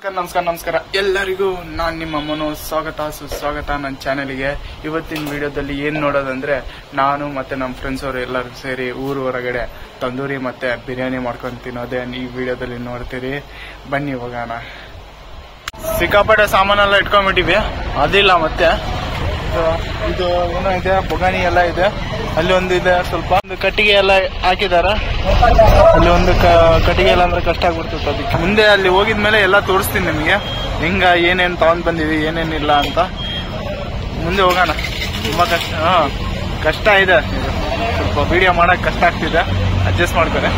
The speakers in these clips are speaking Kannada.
ನಮಸ್ಕಾರ ಎಲ್ಲರಿಗೂ ನಾನು ನಿಮ್ಮ ಮನೋ ಸುಸ್ವಾಗತ ನನ್ನ ಚಾನೆಲ್ಗೆ. ಇವತ್ತಿನ ವಿಡಿಯೋದಲ್ಲಿ ಏನು ನೋಡೋದಂದ್ರೆ ನಾನು ಮತ್ತೆ ನಮ್ಮ ಫ್ರೆಂಡ್ಸ್ ಅವರು ಎಲ್ಲರೂ ಸೇರಿ ಊರು ಹೊರಗಡೆ ತಂದೂರಿ ಮತ್ತೆ ಬಿರಿಯಾನಿ ಮಾಡ್ಕೊಂಡು ತಿನ್ನೋದೇ ಈ ವಿಡಿಯೋದಲ್ಲಿ ನೋಡ್ತೀರಿ. ಬನ್ನಿ ಹೋಗೋಣ. ಸಿಕ್ಕಾಪಟ್ಟೆ ಸಾಮಾನೆಲ್ಲ ಇಟ್ಕೊಂಡ್ಬಿಟ್ಟಿವಿ. ಅದಿಲ್ಲ ಮತ್ತೆ ಇದು ಏನೋ ಇದೆ, ಬೊಗಾನಿ ಎಲ್ಲ ಇದೆ. ಅಲ್ಲಿ ಒಂದು ಇದೆ, ಸ್ವಲ್ಪ ಒಂದು ಕಟ್ಟಿಗೆ ಎಲ್ಲ ಹಾಕಿದಾರ. ಅಲ್ಲಿ ಒಂದು ಕಟ್ಟಿಗೆ ಎಲ್ಲ ಅಂದ್ರೆ ಕಷ್ಟ ಆಗ್ಬಿಡ್ತದೆ. ಅದಕ್ಕೆ ಮುಂದೆ ಅಲ್ಲಿ ಹೋಗಿದ್ಮೇಲೆ ಎಲ್ಲ ತೋರಿಸ್ತೀನಿ ನಿಮಗೆ, ಹೆಂಗ ಏನೇನು ತಗೊಂಡ್ ಬಂದಿವಿ ಏನೇನಿಲ್ಲ ಅಂತ. ಮುಂದೆ ಹೋಗೋಣ. ತುಂಬಾ ಕಷ್ಟ ಇದೆ, ಸ್ವಲ್ಪ ವಿಡಿಯೋ ಮಾಡಕ್ ಕಷ್ಟ ಆಗ್ತಿದೆ, ಅಡ್ಜಸ್ಟ್ ಮಾಡ್ತಾರೆ.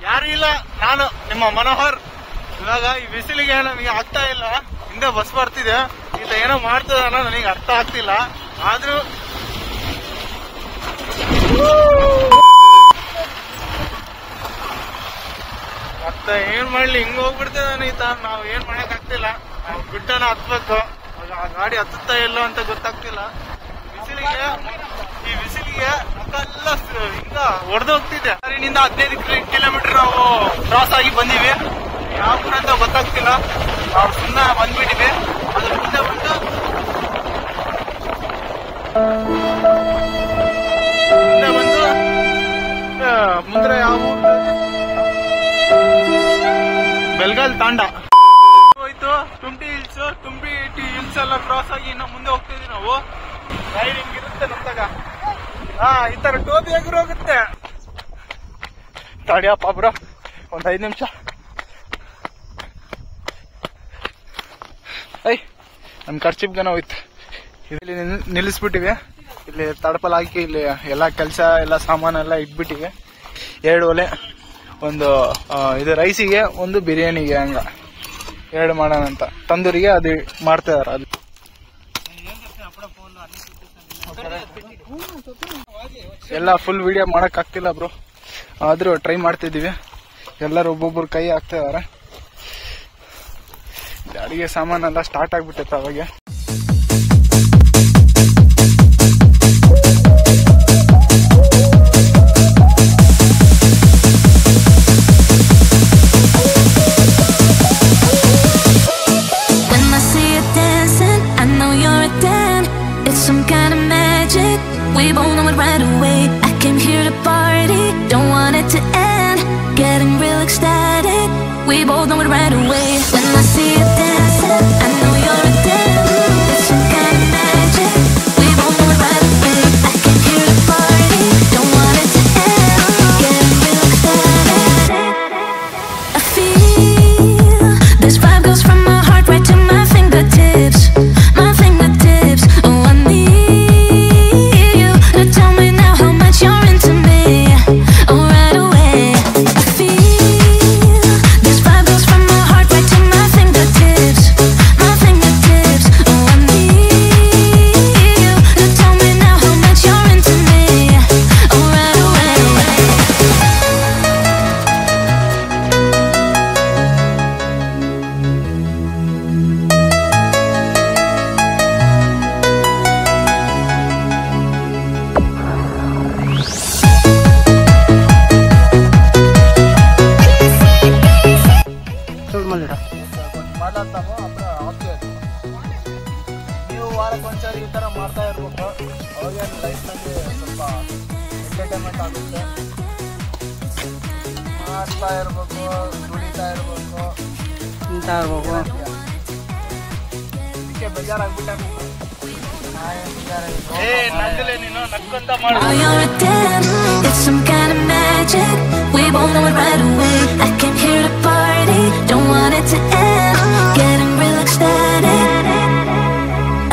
ಯಾರು ಇಲ್ಲ, ನಾನು ನಿಮ್ಮ ಮನೋಹರ್. ಇವಾಗ ಈ ಬಿಸಿಲಿಗೆ ನನಗೆ ಆಗ್ತಾ ಇಲ್ಲ. ಹಿಂದೆ ಬಸ್ ಬರ್ತಿದೆ, ಈತ ಏನೋ ಮಾಡ್ತದಾನ, ನನಗೆ ಅರ್ಥ ಆಗ್ತಿಲ್ಲ. ಆದ್ರೂ ಮತ್ತೆ ಏನ್ ಮಾಡ್ಲಿ, ಹಿಂಗ್ ಹೋಗ್ಬಿಡ್ತೇನೆ ಈತ. ನಾವ್ ಏನ್ ಮಾಡಕ್ ಆಗ್ತಿಲ್ಲ. ನಾವು ಗುಡ್ಡನ ಹತ್ಬೇಕು, ಆ ಗಾಡಿ ಹತ್ತುತ್ತಾ ಇಲ್ಲ ಅಂತ ಗೊತ್ತಾಗ್ತಿಲ್ಲ. ಈ ಬಿಸಿಲಿಗೆ ಮುಖೆಲ್ಲ ಹಿಂಗ ಹೊಡೆದು ಹೋಗ್ತಿದೆ. ಇಲ್ಲಿಂದ 15 ಕಿಲೋಮೀಟರ್ ನಾವು ಕ್ರಾಸ್ ಆಗಿ ಬಂದಿವಿ. ಯಾವ ಊರ ಅಂತ ಗೊತ್ತಾಗ್ತಿಲ್ಲ. ನಾವು ಸುಮ್ಮನೆ ಬಂದ್ಬಿಟ್ಟಿವಿ. ಅದ್ರ ಮುಂದೆ ಬಂದು ಮುಂದೆ ಯಾವ ಬೆಲ್ಗಾಲ್ ತಾಂಡ ಹೋಯ್ತು. ತುಂಟಿ ಹಿಲ್ಸ್ ಎಲ್ಲ ಕ್ರಾಸ್ ಆಗಿ ಇನ್ನು ಮುಂದೆ ಹೋಗ್ತಿದ್ವಿ ನಾವು. ರೈಡಿಂಗ್ ಇರುತ್ತೆ ನಮ್ದಾಗ. ಈ ತರ ಟೋಪಿ ಎಗರು ಹೋಗುತ್ತೆ. ತಡಿಯಪ್ಪ ಬ್ರೋ, ಒಂದ್ 5 ನಿಮಿಷ. ನಮ್ ಖರ್ಚಿಪ್ಗನ ಹೋಯ್ತು. ಇಲ್ಲಿ ನಿಲ್ಲಿಸ್ಬಿಟ್ಟಿವಿ. ಇಲ್ಲಿ ತಡಪಲ್ ಹಾಕಿ ಇಲ್ಲಿ ಎಲ್ಲಾ ಕೆಲ್ಸ ಎಲ್ಲ ಸಾಮಾನೆಲ್ಲ ಇಟ್ಬಿಟ್ಟಿವಿ. 2 ಒಲೆ, ಒಂದು ಇದು ರೈಸಿಗೆ, ಒಂದು ಬಿರಿಯಾನಿಗೆ, ಹಂಗ 2 ಮಾಡೋಣ ಅಂತ. ತಂದೂರಿಗೆ ಅದು ಮಾಡ್ತಾ ಇದಾರ. ಅಲ್ಲಿ ಎಲ್ಲ ಫುಲ್ ವಿಡಿಯೋ ಮಾಡಕ್ ಆಗ್ತಿಲ್ಲ ಬ್ರೋ, ಆದ್ರೂ ಟ್ರೈ ಮಾಡ್ತಿದೀವಿ. ಎಲ್ಲರೂ ಒಬ್ಬೊಬ್ರು ಕೈ ಹಾಕ್ತಾ ಇದಾರೆ. ಅಡಿಗೆ ಸಾಮಾನೆಲ್ಲ ಸ್ಟಾರ್ಟ್ ಆಗ್ಬಿಟ್ಟೈತೆ ಅವಾಗ. We both know it right away. I came here to party, don't want it to end. Getting real ecstatic. We both know it right away. When I see you dancing, I know you're a dancer. It's some kind of magic. We both know it right away. I came here to party, don't want it to end. Getting real ecstatic. I feel this vibe goes from my heart right to my fingertips. My fingertips. Oh, I need tell me now how much you're into me. Oh, right away. I feel this vibe goes from my heart right to my fingertips. My fingertips. Oh, I need you to tell me now how much you're into me. Oh, right away. ನೀವು ವಾರಕ್ಕೊಂದ್ಸರಿ ಈ ತರ ಮಾಡ್ತಾ ಇರ್ಬೇಕು. ಅವಾಗ ಲೈಫ್ ನಲ್ಲಿ ಸ್ವಲ್ಪ ಎಂಟರ್ಟೈನ್ಮೆಂಟ್ ಆಗುತ್ತೆ. ಮಾಡ್ತಾ ಇರ್ಬೇಕು, ದುಡಿತಾ ಇರ್ಬೇಕು, ತಿಂತಾ ಇರ್ಬೇಕು. ಇದಕ್ಕೆ ಬೇಜಾರಾಗ್ಬಿಟ್ಟೆ. ನೀನು ನಕ್ಕೊಂತ ಮಾಡು. It's some kind of magic. We both know it right away. I came here to party, don't want it to end. Getting real ecstatic.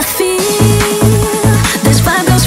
I feel this vibe goes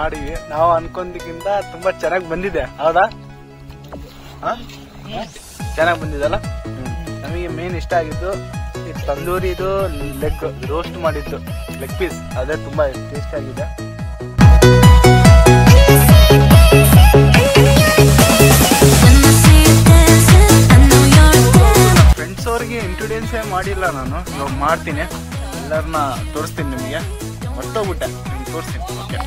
ಮಾಡಿವಿ. ನಾವು ಅನ್ಕೊಂಡಕ್ಕಿಂತ ತುಂಬಾ ಚೆನ್ನಾಗಿ ಬಂದಿದೆ, ಹೌದಾ? ಚೆನ್ನಾಗಿ ಬಂದಿದಲ್ಲ. ನಮಗೆ ಮೇನ್ ಇಷ್ಟ ಆಗಿದ್ದು ಈ ತಂದೂರಿದು ಲೆಗ್ ರೋಸ್ಟ್ ಮಾಡಿದ್ದು ಲೆಗ್ ಪೀಸ್, ಅದೇ ತುಂಬಾ ಟೇಸ್ಟ್ ಆಗಿದೆ. ಫ್ರೆಂಡ್ಸ್ ಅವ್ರಿಗೆ ಇಂಟ್ರೊಡ್ಯೂಸೇ ಮಾಡಿಲ್ಲ ನಾನು, ಇವಾಗ ಮಾಡ್ತೀನಿ. ಎಲ್ಲರನ್ನ ತೋರಿಸ್ತೀನಿ ನಿಮಗೆ. ಮರ್ತೋಗ್ಬಿಟ್ಟೆ, ನಿಮ್ಗೆ ತೋರಿಸ್ತೀನಿ. ಓಕೆ,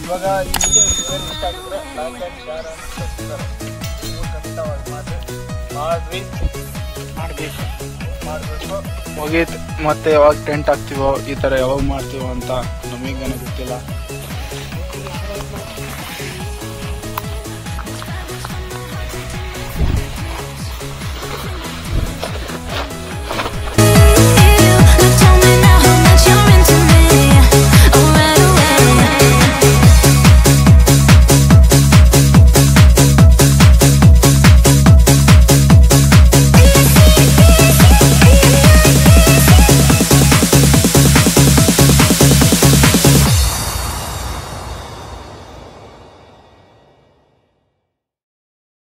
ಇವಾಗ ಈ ವಿಡಿಯೋ ಇಷ್ಟ ಆಗಿದ್ರೆ like and share and subscribe ಖಂಡಿತವಾಗಿ ಮಾಡಬೇಕು. ಮುಗೀತು. ಮತ್ತೆ ಯಾವಾಗ ಟೆಂಟ್ ಹಾಕ್ತೀವೋ, ಈ ಥರ ಯಾವಾಗ ಮಾಡ್ತೀವೋ ಅಂತ ನಮಗೇನೂ ಗೊತ್ತಿಲ್ಲ.